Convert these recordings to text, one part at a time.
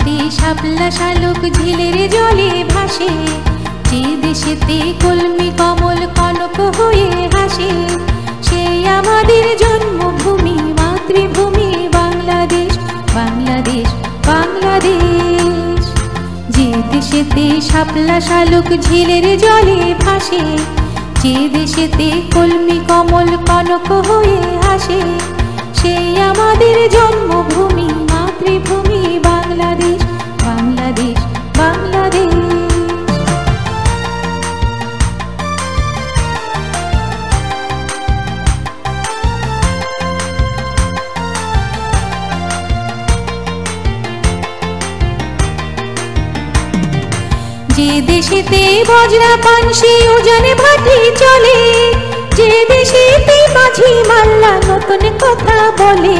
দেশেতে শাপলা শালুক ঝিলের জলে ভাসে, যে দেশেতে কলমি কমল কনক হয়ে হাসে, সেই আমাদের জন্মভূমি মাতৃভূমি বাংলাদেশ, বাংলাদেশ, বাংলাদেশ। যে দেশেতে শাপলা শালুক ঝিলের জলে ভাসে, যে দেশেতে কলমি কমল কনক হয়ে হাসে, সেই আমাদের জন্মভূমি মাতৃভূমি বাংলাদেশ, বাংলাদেশ, বাংলাদেশ। যে দেশেতে বজরা পানসি উজানে ভাটি চলে, যে দেশেতে মাঝি মাল্লা নতুন কথা বলে,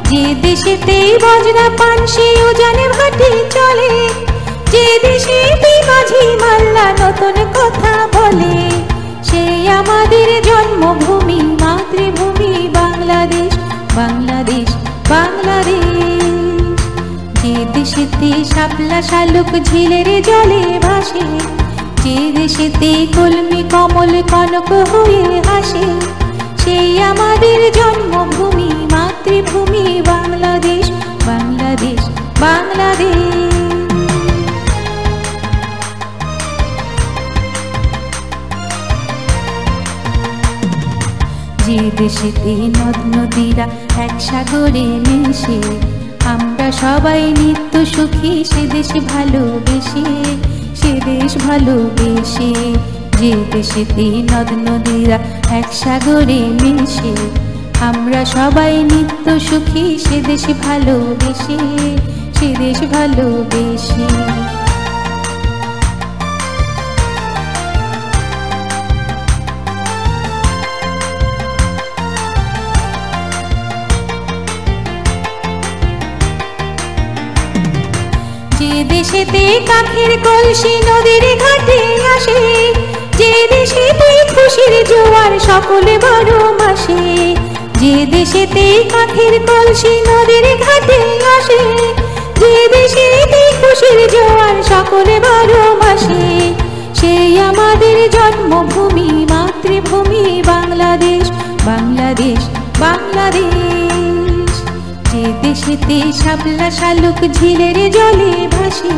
যে দেশেতে বজরা পানসি উজানে ভাটি চলে, যে দেশেতে মাঝি মাল্লা নতুন কথা বলে, সেই আমাদের জন্মভূমি মাতৃভূমি বাংলাদেশ, বাংলাদেশ, বাংলাদেশ। যে দেশেতে শাপলা শালুক ঝিলের জলে ভাসে, যে দেশেতে কলমি কমল কনক হয়ে হাসে, সেই আমাদের জন্মভূমি মাতৃভূমি বাংলাদেশ, বাংলাদেশ, বাংলাদেশ। যে দেশেতে নদ নদীরা এক সাগরে মিশে, আমরা সবাই নিত্য সুখী, সে দেশ ভালোবেসে, সে দেশ ভালোবেসে। যে দেশেতে নদ নদীরা এক সাগরে মিশে, আমরা সবাই নিত্য সুখী, সে দেশ ভালোবেসে, সে দেশ ভালোবেসে। যে দেশেতে কাঠের কলসি নদীর ঘাটে আসে, যে দেশেতে খুশির জোয়ার সকলে 12 মাসে, যে দেশেতে কাঠের কলসি নদীর ঘাটে আসে, যে দেশেতে খুশির জোয়ার সকলে 12 মাসে, সেই আমাদের জন্মভূমি মাতৃভূমি বাংলাদেশ, বাংলাদেশ, বাংলাদেশ। যে দেশেতে শাপলা শালুক ঝিলের জলে ভাসে,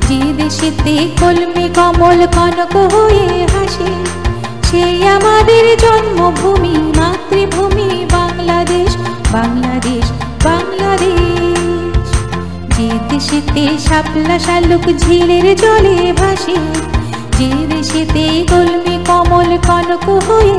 যে দেশেতে কলমি কমল কনক হয়ে হাসে, সেই আমাদের জন্মভূমি মাতৃভূমি বাংলাদেশ, বাংলাদেশ, বাংলাদেশ। যে দেশেতে শাপলা শালুক ঝিলের জলে ভাসে, যে দেশেতে কলমি কমল কনক হয়ে